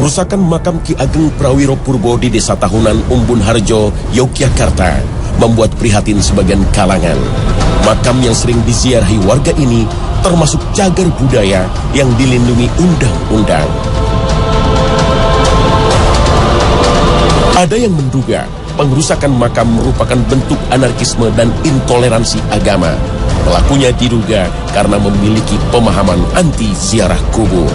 Pengerusakan makam Ki Ageng Prawiro Purbo di Desa Tahunan, Umbun Harjo, Yogyakarta membuat prihatin sebagian kalangan. Makam yang sering diziarahi warga ini termasuk cagar budaya yang dilindungi undang-undang. Ada yang menduga pengerusakan makam merupakan bentuk anarkisme dan intoleransi agama. Pelakunya diduga karena memiliki pemahaman anti ziarah kubur.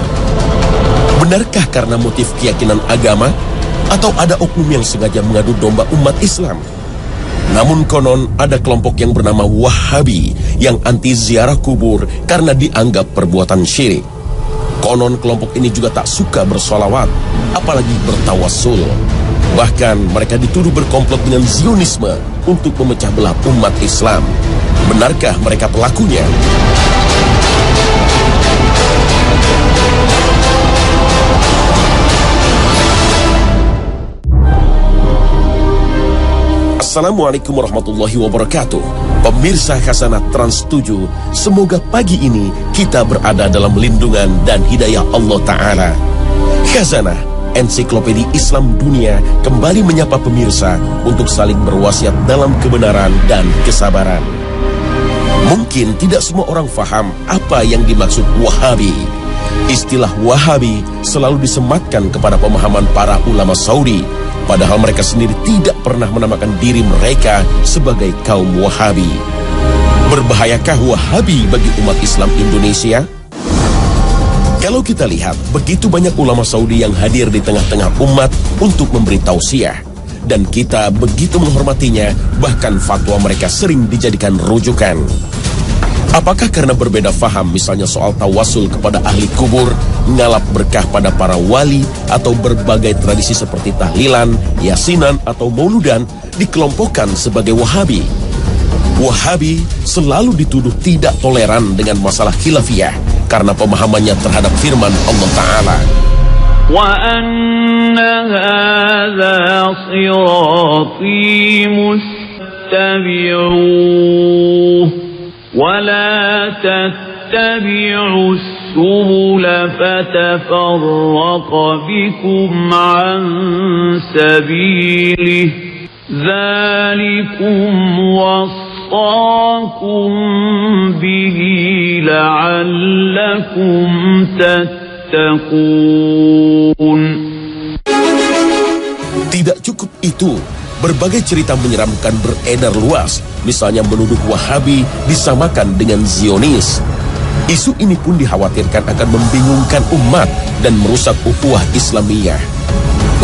Benarkah karena motif keyakinan agama atau ada oknum yang sengaja mengadu domba umat Islam? Namun konon ada kelompok yang bernama Wahabi yang anti ziarah kubur karena dianggap perbuatan syirik. Konon kelompok ini juga tak suka bersolawat, apalagi bertawassul. Bahkan mereka dituduh berkomplot dengan Zionisme untuk memecah belah umat Islam. Benarkah mereka pelakunya? Assalamualaikum warahmatullahi wabarakatuh. Pemirsa Khasanah Trans 7, semoga pagi ini kita berada dalam lindungan dan hidayah Allah Ta'ala. Khasanah, ensiklopedia Islam dunia, kembali menyapa pemirsa untuk saling berwasiat dalam kebenaran dan kesabaran. Mungkin tidak semua orang faham apa yang dimaksud Wahabi. Istilah Wahabi selalu disematkan kepada pemahaman para ulama Saudi, padahal mereka sendiri tidak pernah menamakan diri mereka sebagai kaum Wahabi. Berbahayakah Wahabi bagi umat Islam Indonesia? Kalau kita lihat, begitu banyak ulama Saudi yang hadir di tengah-tengah umat untuk memberi tausiah, dan kita begitu menghormatinya, bahkan fatwa mereka sering dijadikan rujukan. Apakah karena berbeda faham, misalnya soal tawasul kepada ahli kubur, ngalap berkah pada para wali, atau berbagai tradisi seperti tahlilan, yasinan, atau mauludan dikelompokkan sebagai Wahabi? Wahabi selalu dituduh tidak toleran dengan masalah khilafiyah karena pemahamannya terhadap firman Allah Ta'ala. Wa anna hadha sirati mustabi'uh ولا تتبعوا السبل فتفرق بكم عن سبيله ذلكم وصاكم به لعلكم تتقون. Tidak cukup itu, berbagai cerita menyeramkan beredar luas, misalnya menuduh Wahabi disamakan dengan Zionis. Isu ini pun dikhawatirkan akan membingungkan umat dan merusak ukhuwah Islamiyah.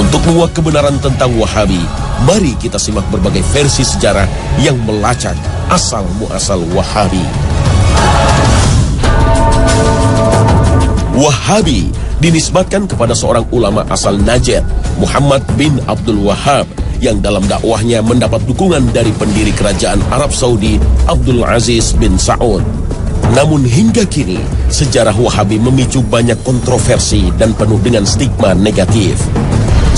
Untuk menguak kebenaran tentang Wahabi, mari kita simak berbagai versi sejarah yang melacak asal-muasal Wahabi. Wahabi dinisbatkan kepada seorang ulama asal Najd, Muhammad bin Abdul Wahhab, yang dalam dakwahnya mendapat dukungan dari pendiri kerajaan Arab Saudi, Abdul Aziz bin Saud. Namun hingga kini, sejarah Wahabi memicu banyak kontroversi dan penuh dengan stigma negatif.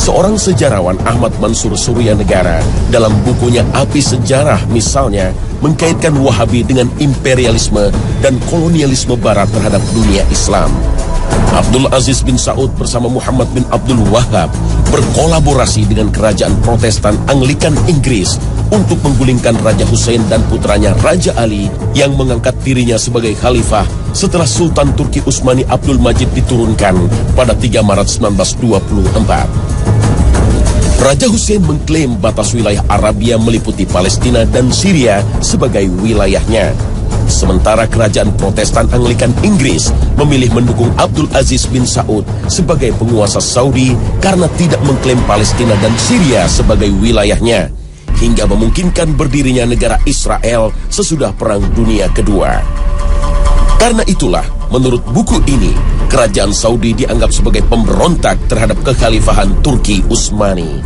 Seorang sejarawan, Ahmad Mansur Suryanegara, dalam bukunya Api Sejarah misalnya, mengkaitkan Wahabi dengan imperialisme dan kolonialisme Barat terhadap dunia Islam. Abdul Aziz bin Saud bersama Muhammad bin Abdul Wahhab berkolaborasi dengan kerajaan Protestan Anglikan Inggris untuk menggulingkan Raja Hussein dan putranya Raja Ali yang mengangkat dirinya sebagai khalifah setelah Sultan Turki Utsmani Abdul Majid diturunkan pada 3 Maret 1924. Raja Hussein mengklaim batas wilayah Arabia meliputi Palestina dan Syria sebagai wilayahnya. Sementara kerajaan Protestan Anglikan Inggris memilih mendukung Abdul Aziz bin Saud sebagai penguasa Saudi karena tidak mengklaim Palestina dan Syria sebagai wilayahnya, hingga memungkinkan berdirinya negara Israel sesudah Perang Dunia Kedua. Karena itulah, menurut buku ini, kerajaan Saudi dianggap sebagai pemberontak terhadap kekhalifahan Turki Utsmani.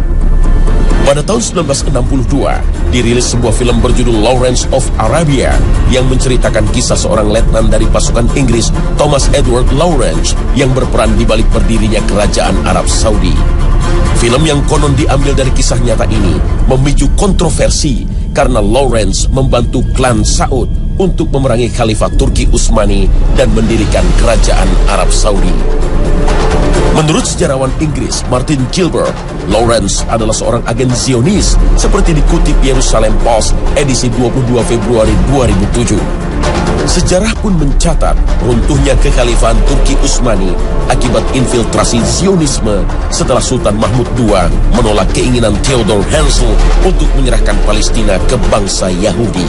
Pada tahun 1962, dirilis sebuah film berjudul Lawrence of Arabia yang menceritakan kisah seorang letnan dari pasukan Inggris, Thomas Edward Lawrence, yang berperan di balik berdirinya kerajaan Arab Saudi. Film yang konon diambil dari kisah nyata ini memicu kontroversi karena Lawrence membantu klan Saud untuk memerangi Khalifah Turki Utsmani dan mendirikan kerajaan Arab Saudi. Menurut sejarawan Inggris Martin Gilbert, Lawrence adalah seorang agen Zionis seperti dikutip Jerusalem Post edisi 22 Februari 2007. Sejarah pun mencatat runtuhnya kekhalifahan Turki Utsmani akibat infiltrasi Zionisme setelah Sultan Mahmud II menolak keinginan Theodor Herzl untuk menyerahkan Palestina ke bangsa Yahudi.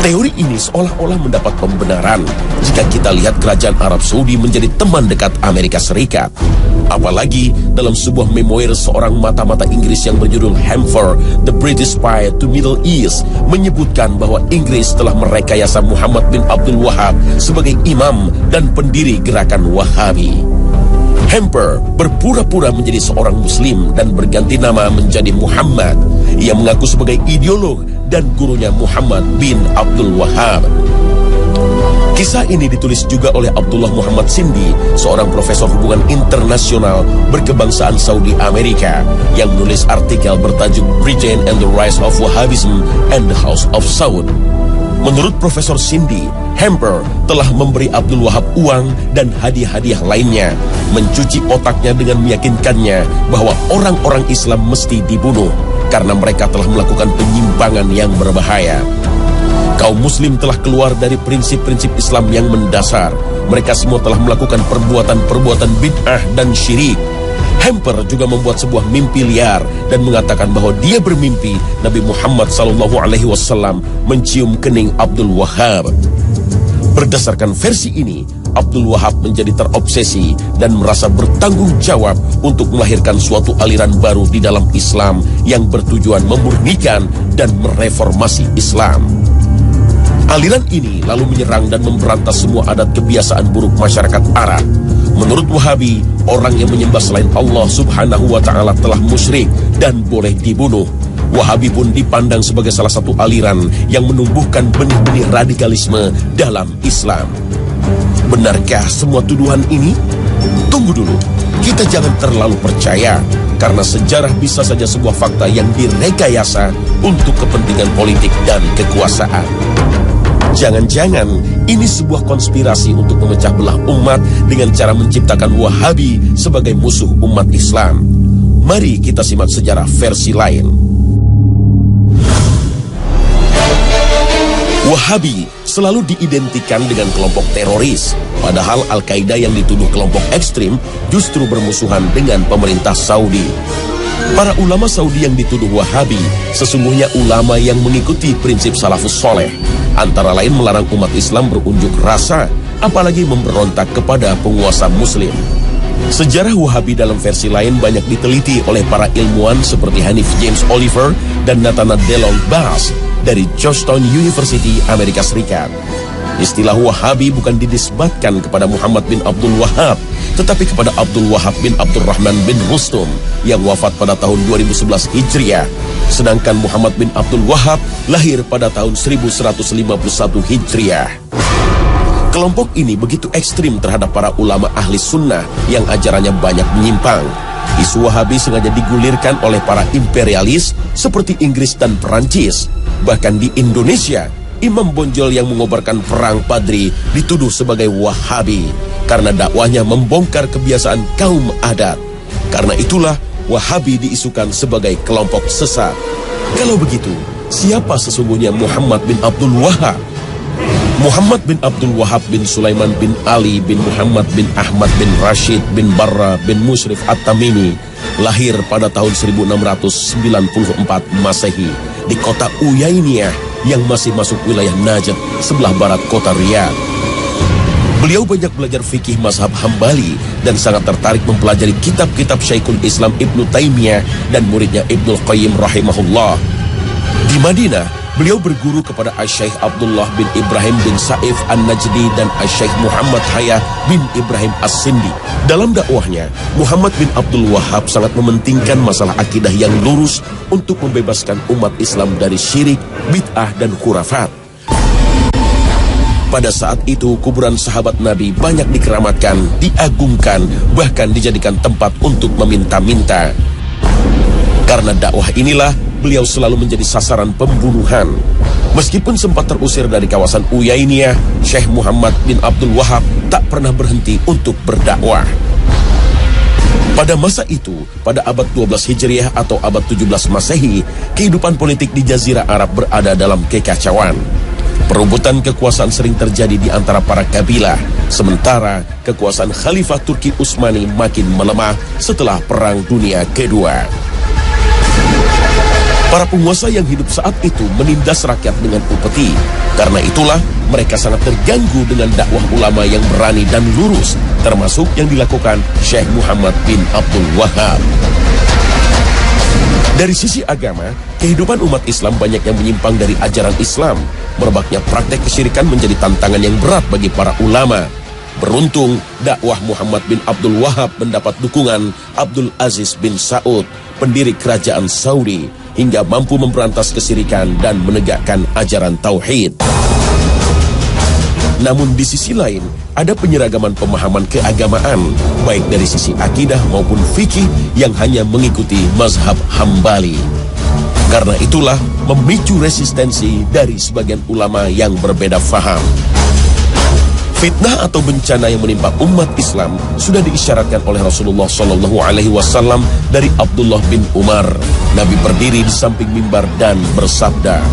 Teori ini seolah-olah mendapat pembenaran jika kita lihat kerajaan Arab Saudi menjadi teman dekat Amerika Serikat. Apalagi dalam sebuah memoir seorang mata-mata Inggris yang berjudul Hamfer, The British Spy to Middle East, menyebutkan bahwa Inggris telah merekayasa Muhammad bin Abdul Wahab sebagai imam dan pendiri gerakan Wahabi. Hamper berpura-pura menjadi seorang muslim dan berganti nama menjadi Muhammad. Ia mengaku sebagai ideolog dan gurunya Muhammad bin Abdul Wahab. Kisah ini ditulis juga oleh Abdullah Muhammad Sindi, seorang profesor hubungan internasional berkebangsaan Saudi Amerika, yang menulis artikel bertajuk Britain and the Rise of Wahhabism and the House of Saud. Menurut Profesor Sindi, Hamper telah memberi Abdul Wahab uang dan hadiah-hadiah lainnya, mencuci otaknya dengan meyakinkannya bahwa orang-orang Islam mesti dibunuh karena mereka telah melakukan penyimpangan yang berbahaya. Kaum muslim telah keluar dari prinsip-prinsip Islam yang mendasar. Mereka semua telah melakukan perbuatan-perbuatan bid'ah dan syirik. Hamper juga membuat sebuah mimpi liar dan mengatakan bahwa dia bermimpi Nabi Muhammad SAW mencium kening Abdul Wahab. Berdasarkan versi ini, Abdul Wahab menjadi terobsesi dan merasa bertanggung jawab untuk melahirkan suatu aliran baru di dalam Islam yang bertujuan memurnikan dan mereformasi Islam. Aliran ini lalu menyerang dan memberantas semua adat kebiasaan buruk masyarakat Arab. Menurut Wahabi, orang yang menyembah selain Allah Subhanahu wa Ta'ala telah musyrik dan boleh dibunuh. Wahabi pun dipandang sebagai salah satu aliran yang menumbuhkan benih-benih radikalisme dalam Islam. Benarkah semua tuduhan ini? Tunggu dulu, kita jangan terlalu percaya, karena sejarah bisa saja sebuah fakta yang direkayasa untuk kepentingan politik dan kekuasaan. Jangan-jangan ini sebuah konspirasi untuk memecah belah umat dengan cara menciptakan Wahabi sebagai musuh umat Islam. Mari kita simak sejarah versi lain. Wahabi selalu diidentikan dengan kelompok teroris, padahal Al-Qaeda yang dituduh kelompok ekstrim justru bermusuhan dengan pemerintah Saudi. Para ulama Saudi yang dituduh Wahabi sesungguhnya ulama yang mengikuti prinsip salafus soleh, antara lain melarang umat Islam berunjuk rasa, apalagi memberontak kepada penguasa muslim. Sejarah Wahabi dalam versi lain banyak diteliti oleh para ilmuwan seperti Hanif James Oliver dan Nathanael Delong Bass dari Georgetown University, Amerika Serikat. Istilah Wahabi bukan dinisbatkan kepada Muhammad bin Abdul Wahab, tetapi kepada Abdul Wahab bin Abdurrahman bin Rustum yang wafat pada tahun 2011 Hijriah. Sedangkan Muhammad bin Abdul Wahab lahir pada tahun 1151 Hijriah. Kelompok ini begitu ekstrim terhadap para ulama ahli sunnah yang ajarannya banyak menyimpang. Isu Wahabi sengaja digulirkan oleh para imperialis seperti Inggris dan Perancis. Bahkan di Indonesia, imam bonjol yang mengobarkan perang Padri dituduh sebagai Wahabi karena dakwahnya membongkar kebiasaan kaum adat. Karena itulah Wahabi diisukan sebagai kelompok sesat. Kalau begitu, siapa sesungguhnya Muhammad bin Abdul Wahab? Muhammad bin Abdul Wahab bin Sulaiman bin Ali bin Muhammad bin Ahmad bin Rashid bin Barra bin Musrif At-Tamimi lahir pada tahun 1694 Masehi di kota Uyainiyah yang masih masuk wilayah Najd sebelah barat kota Riyadh. Beliau banyak belajar fikih mazhab Hambali dan sangat tertarik mempelajari kitab-kitab Syekhul Islam Ibnu Taimiyah dan muridnya Ibnul Qayyim rahimahullah. Di Madinah, beliau berguru kepada Asy-Syaikh Abdullah bin Ibrahim bin Saif An-Najdi dan Asy-Syaikh Muhammad Hayah bin Ibrahim As-Sindi. Dalam dakwahnya, Muhammad bin Abdul Wahab sangat mementingkan masalah akidah yang lurus untuk membebaskan umat Islam dari syirik, bid'ah, dan khurafat. Pada saat itu, kuburan sahabat Nabi banyak dikeramatkan, diagungkan, bahkan dijadikan tempat untuk meminta-minta. Karena dakwah inilah, beliau selalu menjadi sasaran pembunuhan. Meskipun sempat terusir dari kawasan Uyainiyah, Syekh Muhammad bin Abdul Wahab tak pernah berhenti untuk berdakwah. Pada masa itu, pada abad 12 Hijriah atau abad 17 Masehi, kehidupan politik di Jazirah Arab berada dalam kekacauan. Perebutan kekuasaan sering terjadi di antara para kabilah, sementara kekuasaan Khalifah Turki Utsmani makin melemah setelah Perang Dunia Kedua. Para penguasa yang hidup saat itu menindas rakyat dengan upeti. Karena itulah mereka sangat terganggu dengan dakwah ulama yang berani dan lurus, termasuk yang dilakukan Syekh Muhammad bin Abdul Wahab. Dari sisi agama, kehidupan umat Islam banyak yang menyimpang dari ajaran Islam. Merebaknya praktek kesyirikan menjadi tantangan yang berat bagi para ulama. Beruntung, dakwah Muhammad bin Abdul Wahab mendapat dukungan Abdul Aziz bin Saud, pendiri kerajaan Saudi, hingga mampu memberantas kesyirikan dan menegakkan ajaran tauhid. Namun di sisi lain, ada penyeragaman pemahaman keagamaan, baik dari sisi akidah maupun fikih yang hanya mengikuti mazhab Hambali. Karena itulah memicu resistensi dari sebagian ulama yang berbeda faham. Fitnah atau bencana yang menimpa umat Islam sudah diisyaratkan oleh Rasulullah SAW dari Abdullah bin Umar. Nabi berdiri di samping mimbar dan bersabda,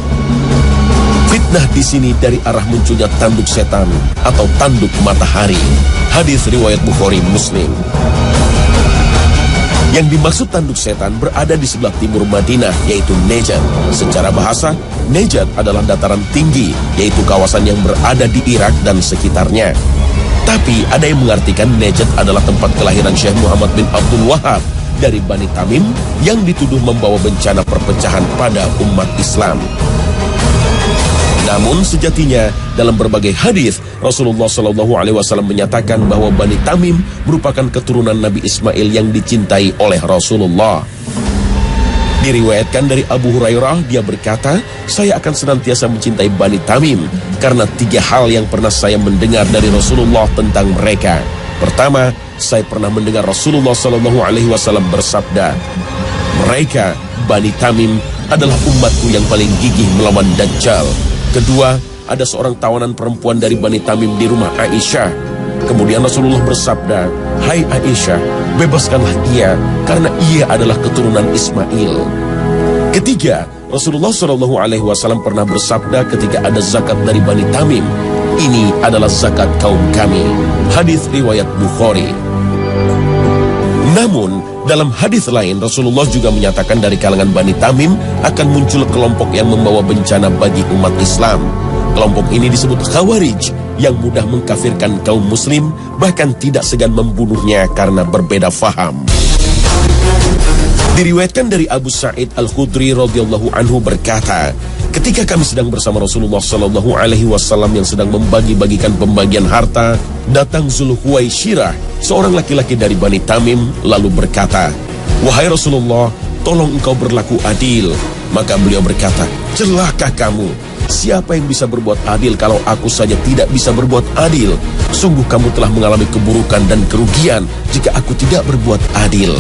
"Fitnah di sini dari arah munculnya tanduk setan atau tanduk matahari." Hadis riwayat Bukhari Muslim. Yang dimaksud tanduk setan berada di sebelah timur Madinah, yaitu Najd. Secara bahasa, Najd adalah dataran tinggi, yaitu kawasan yang berada di Irak dan sekitarnya. Tapi ada yang mengartikan Najd adalah tempat kelahiran Syekh Muhammad bin Abdul Wahab dari Bani Tamim yang dituduh membawa bencana perpecahan pada umat Islam. Namun sejatinya dalam berbagai hadis Rasulullah SAW menyatakan bahwa Bani Tamim merupakan keturunan Nabi Ismail yang dicintai oleh Rasulullah. Diriwayatkan dari Abu Hurairah, dia berkata, "Saya akan senantiasa mencintai Bani Tamim karena 3 hal yang pernah saya mendengar dari Rasulullah tentang mereka. Pertama, saya pernah mendengar Rasulullah SAW bersabda, 'Mereka, Bani Tamim, adalah umatku yang paling gigih melawan Dajjal.' Kedua, ada seorang tawanan perempuan dari Bani Tamim di rumah Aisyah. Kemudian Rasulullah bersabda, 'Hai Aisyah, bebaskanlah ia karena ia adalah keturunan Ismail.' Ketiga, Rasulullah SAW pernah bersabda ketika ada zakat dari Bani Tamim, 'Ini adalah zakat kaum kami.' Hadis riwayat Bukhari. Namun, dalam hadis lain Rasulullah juga menyatakan dari kalangan Bani Tamim akan muncul kelompok yang membawa bencana bagi umat Islam. Kelompok ini disebut Khawarij yang mudah mengkafirkan kaum muslim, bahkan tidak segan membunuhnya karena berbeda faham. Diriwayatkan dari Abu Sa'id Al-Khudri radhiyallahu anhu berkata, ketika kami sedang bersama Rasulullah SAW yang sedang membagi-bagikan pembagian harta, datang Zulhuwaisyrah, seorang laki-laki dari Bani Tamim, lalu berkata, "Wahai Rasulullah, tolong engkau berlaku adil." Maka beliau berkata, "Celaka kamu, siapa yang bisa berbuat adil kalau aku saja tidak bisa berbuat adil? Sungguh kamu telah mengalami keburukan dan kerugian jika aku tidak berbuat adil."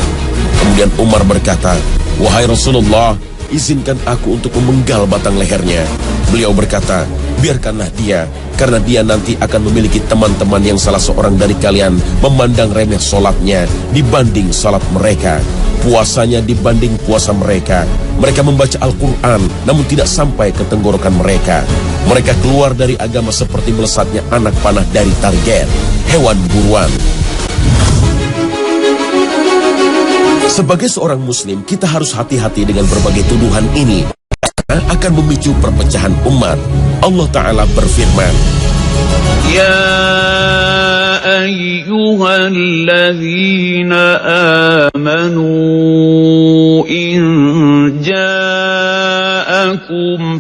Kemudian Umar berkata, "Wahai Rasulullah, izinkan aku untuk memenggal batang lehernya." Beliau berkata, "Biarkanlah dia, karena dia nanti akan memiliki teman-teman yang salah seorang dari kalian memandang remeh solatnya dibanding salat mereka, puasanya dibanding puasa mereka. Mereka membaca Al-Quran, namun tidak sampai ke tenggorokan mereka. Mereka keluar dari agama seperti melesatnya anak panah dari target, hewan buruan." Sebagai seorang muslim, kita harus hati-hati dengan berbagai tuduhan ini, karena akan memicu perpecahan umat. Allah Ta'ala berfirman, يا أيها الذين آمنوا إن جاءكم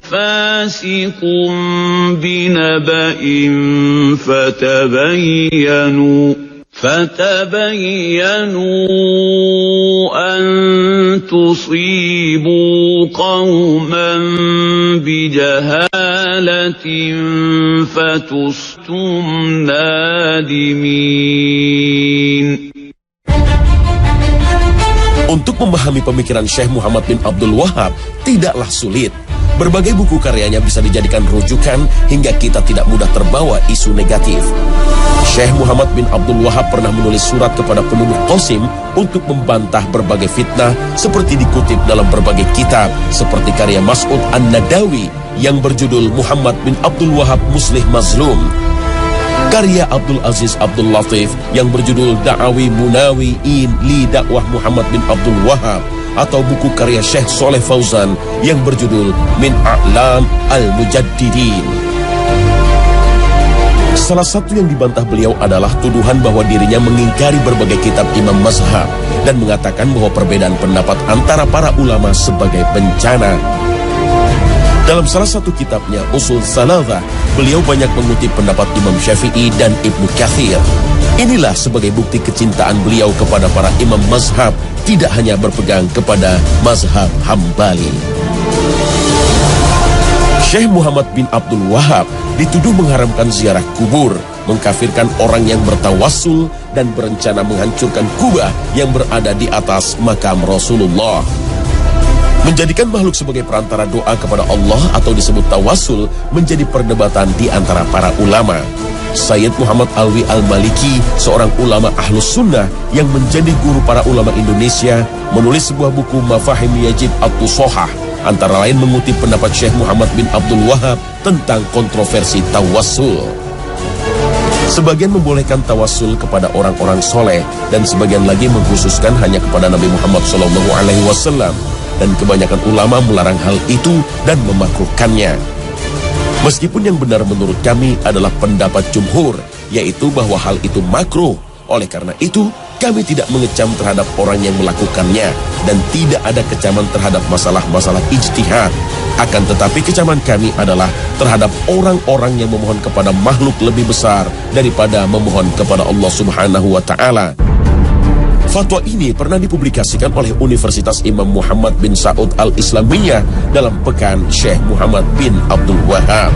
فاسق بنبأ فتبينوا أن تصيبوا قوما بجهالة فتصبحوا نادمين. Untuk memahami pemikiran Syekh Muhammad bin Abdul Wahab tidaklah sulit. Berbagai buku karyanya bisa dijadikan rujukan hingga kita tidak mudah terbawa isu negatif. Syekh Muhammad bin Abdul Wahab pernah menulis surat kepada penuduh Qasim untuk membantah berbagai fitnah seperti dikutip dalam berbagai kitab seperti karya Mas'ud An-Nadawi yang berjudul Muhammad bin Abdul Wahab Muslih Mazlum, karya Abdul Aziz Abdul Latif yang berjudul Da'awi Munawi'in li Dakwah Muhammad bin Abdul Wahab, atau buku karya Syekh Soleh Fauzan yang berjudul Min A'lam Al-Mujaddidin. Salah satu yang dibantah beliau adalah tuduhan bahwa dirinya mengingkari berbagai kitab imam mazhab dan mengatakan bahwa perbedaan pendapat antara para ulama sebagai bencana. Dalam salah satu kitabnya, Usul Salatah, beliau banyak mengutip pendapat Imam Syafi'i dan Ibnu Katsir. Inilah sebagai bukti kecintaan beliau kepada para imam mazhab, tidak hanya berpegang kepada mazhab Hambali. Syekh Muhammad bin Abdul Wahab dituduh mengharamkan ziarah kubur, mengkafirkan orang yang bertawassul, dan berencana menghancurkan kubah yang berada di atas makam Rasulullah. Menjadikan makhluk sebagai perantara doa kepada Allah atau disebut tawassul menjadi perdebatan di antara para ulama. Sayyid Muhammad Alwi Al-Maliki, seorang ulama Ahlus Sunnah yang menjadi guru para ulama Indonesia, menulis sebuah buku Mafahim Yajib At-Tusohah, antara lain mengutip pendapat Syekh Muhammad bin Abdul Wahab tentang kontroversi tawassul. Sebagian membolehkan tawassul kepada orang-orang soleh dan sebagian lagi mengkhususkan hanya kepada Nabi Muhammad SAW. Dan kebanyakan ulama melarang hal itu dan memakruhkannya. Meskipun yang benar menurut kami adalah pendapat jumhur, yaitu bahwa hal itu makruh. Oleh karena itu, kami tidak mengecam terhadap orang yang melakukannya dan tidak ada kecaman terhadap masalah-masalah ijtihad. Akan tetapi kecaman kami adalah terhadap orang-orang yang memohon kepada makhluk lebih besar daripada memohon kepada Allah Subhanahu wa Ta'ala. Fatwa ini pernah dipublikasikan oleh Universitas Imam Muhammad bin Saud Al-Islamiyah dalam Pekan Syekh Muhammad bin Abdul Wahab.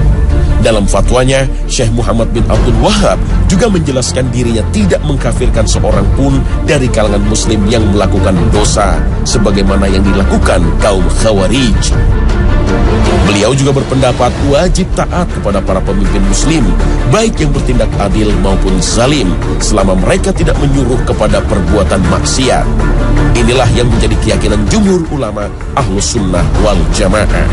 Dalam fatwanya, Syekh Muhammad bin Abdul Wahab juga menjelaskan dirinya tidak mengkafirkan seorang pun dari kalangan muslim yang melakukan dosa, sebagaimana yang dilakukan kaum Khawarij. Beliau juga berpendapat wajib taat kepada para pemimpin muslim, baik yang bertindak adil maupun zalim, selama mereka tidak menyuruh kepada perbuatan maksiat. Inilah yang menjadi keyakinan jumhur ulama Ahlus Sunnah wal Jamaah.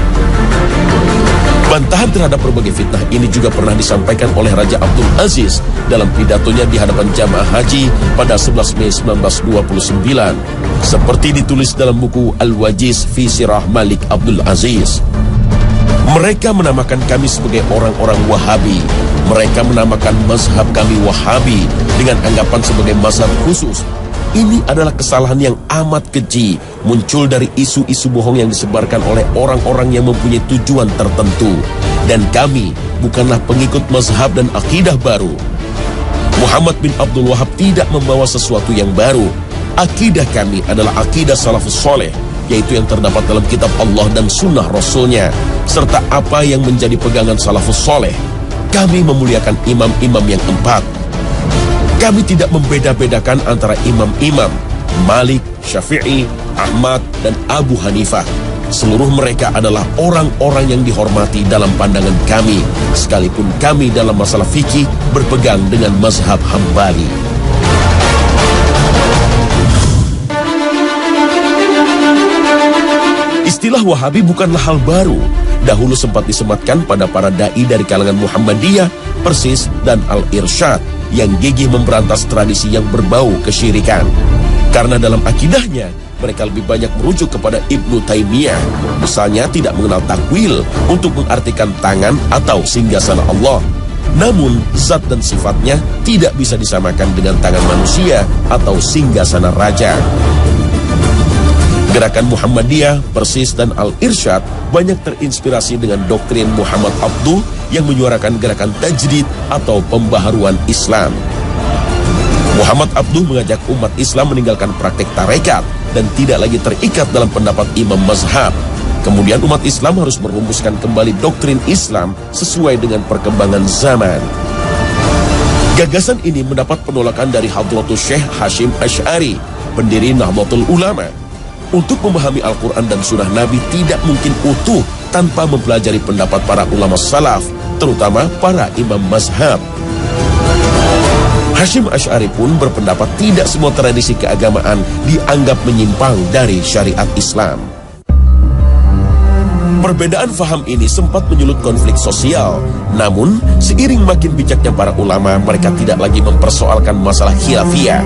Bantahan terhadap berbagai fitnah ini juga pernah disampaikan oleh Raja Abdul Aziz dalam pidatonya di hadapan jamaah haji pada 11 Mei 1929, seperti ditulis dalam buku Al-Wajiz fi Sirah Malik Abdul Aziz. Mereka menamakan kami sebagai orang-orang Wahabi. Mereka menamakan mazhab kami Wahabi dengan anggapan sebagai mazhab khusus. Ini adalah kesalahan yang amat keji, muncul dari isu-isu bohong yang disebarkan oleh orang-orang yang mempunyai tujuan tertentu. Dan kami bukanlah pengikut mazhab dan akidah baru. Muhammad bin Abdul Wahab tidak membawa sesuatu yang baru. Akidah kami adalah akidah salafus soleh, yaitu yang terdapat dalam kitab Allah dan sunnah Rasulnya, serta apa yang menjadi pegangan salafus soleh. Kami memuliakan imam-imam yang empat. Kami tidak membeda-bedakan antara imam-imam Malik, Syafi'i, Ahmad, dan Abu Hanifah. Seluruh mereka adalah orang-orang yang dihormati dalam pandangan kami, sekalipun kami dalam masalah fikih berpegang dengan mazhab Hambali. Istilah Wahabi bukanlah hal baru. Dahulu sempat disematkan pada para da'i dari kalangan Muhammadiyah, Persis, dan Al-Irsyad yang gigih memberantas tradisi yang berbau kesyirikan. Karena dalam akidahnya, mereka lebih banyak merujuk kepada Ibnu Taimiyah. Misalnya tidak mengenal takwil untuk mengartikan tangan atau singgasana Allah. Namun, zat dan sifatnya tidak bisa disamakan dengan tangan manusia atau singgasana raja. Gerakan Muhammadiyah, Persis, dan Al-Irsyad banyak terinspirasi dengan doktrin Muhammad Abduh yang menyuarakan gerakan tajdid atau pembaharuan Islam. Muhammad Abduh mengajak umat Islam meninggalkan praktek tarekat dan tidak lagi terikat dalam pendapat imam mazhab. Kemudian umat Islam harus merumuskan kembali doktrin Islam sesuai dengan perkembangan zaman. Gagasan ini mendapat penolakan dari Hadratus Syekh Hashim Asy'ari, pendiri Nahdlatul Ulama. Untuk memahami Al-Quran dan Sunnah Nabi tidak mungkin utuh tanpa mempelajari pendapat para ulama salaf, terutama para imam mazhab. Hashim Asy'ari pun berpendapat tidak semua tradisi keagamaan dianggap menyimpang dari syariat Islam. Perbedaan faham ini sempat menyulut konflik sosial, namun seiring makin bijaknya para ulama, mereka tidak lagi mempersoalkan masalah khilafiyah.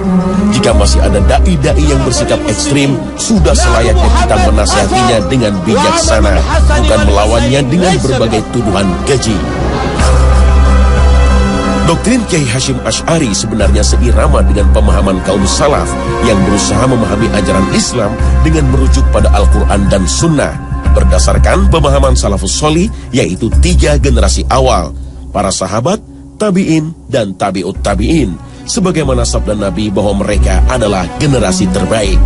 Jika masih ada dai-dai yang bersikap ekstrim, sudah selayaknya kita menasihatinya dengan bijaksana, bukan melawannya dengan berbagai tuduhan keji. Doktrin Kiai Hashim Asy'ari sebenarnya seirama dengan pemahaman kaum salaf yang berusaha memahami ajaran Islam dengan merujuk pada Al-Quran dan Sunnah, berdasarkan pemahaman salafus sholih, yaitu 3 generasi awal, para sahabat, tabi'in, dan tabi'ut tabi'in, sebagaimana sabda Nabi bahwa mereka adalah generasi terbaik.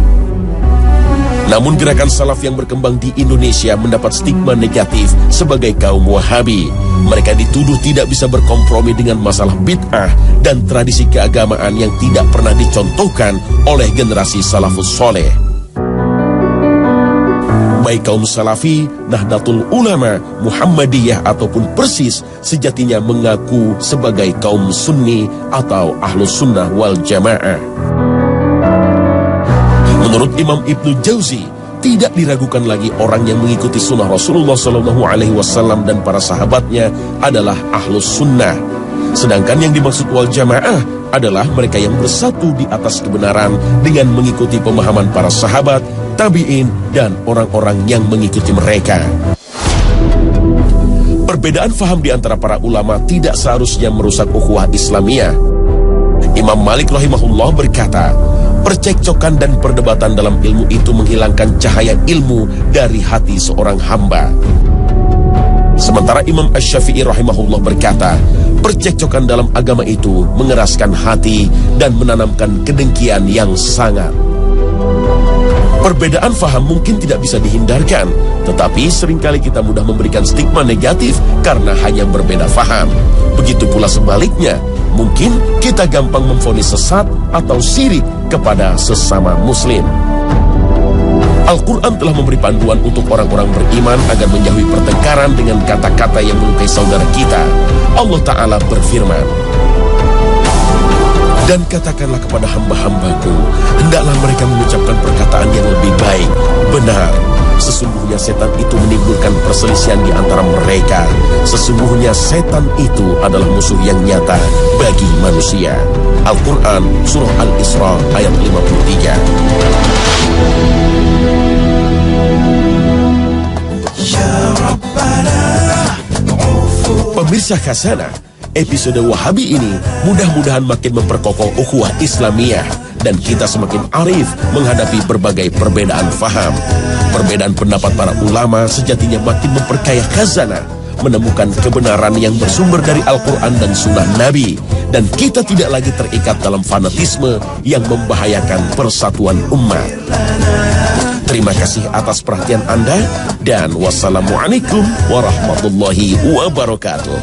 Namun gerakan salaf yang berkembang di Indonesia mendapat stigma negatif sebagai kaum Wahabi. Mereka dituduh tidak bisa berkompromi dengan masalah bid'ah dan tradisi keagamaan yang tidak pernah dicontohkan oleh generasi salafus soleh. Baik kaum Salafi, Nahdlatul Ulama, Muhammadiyah ataupun Persis sejatinya mengaku sebagai kaum Sunni atau Ahlus Sunnah wal Jamaah. Menurut Imam Ibnu Jauzi, tidak diragukan lagi orang yang mengikuti sunnah Rasulullah SAW dan para sahabatnya adalah Ahlus Sunnah. Sedangkan yang dimaksud wal Jamaah adalah mereka yang bersatu di atas kebenaran dengan mengikuti pemahaman para sahabat, tabi'in, dan orang-orang yang mengikuti mereka. Perbedaan faham di antara para ulama tidak seharusnya merusak ukhuwah Islamiyah. Imam Malik rahimahullah berkata, percekcokan dan perdebatan dalam ilmu itu menghilangkan cahaya ilmu dari hati seorang hamba. Sementara Imam Asy-Syafi'i rahimahullah berkata, percekcokan dalam agama itu mengeraskan hati dan menanamkan kedengkian yang sangat. Perbedaan faham mungkin tidak bisa dihindarkan, tetapi seringkali kita mudah memberikan stigma negatif karena hanya berbeda faham. Begitu pula sebaliknya, mungkin kita gampang memvonis sesat atau syirik kepada sesama muslim. Al-Quran telah memberi panduan untuk orang-orang beriman agar menjauhi pertengkaran dengan kata-kata yang melukai saudara kita. Allah Ta'ala berfirman, dan katakanlah kepada hamba-hambaku, hendaklah mereka mengucapkan perkataan yang lebih baik. Benar, sesungguhnya setan itu menimbulkan perselisihan di antara mereka. Sesungguhnya setan itu adalah musuh yang nyata bagi manusia. Al-Quran Surah Al-Isra ayat 53. Pemirsa Khazanah, episode Wahabi ini mudah-mudahan makin memperkokoh ukhuwah Islamiyah dan kita semakin arif menghadapi berbagai perbedaan faham. Perbedaan pendapat para ulama sejatinya makin memperkaya Khazanah, menemukan kebenaran yang bersumber dari Al-Quran dan Sunnah Nabi, dan kita tidak lagi terikat dalam fanatisme yang membahayakan persatuan umat. Terima kasih atas perhatian Anda, dan wassalamualaikum warahmatullahi wabarakatuh.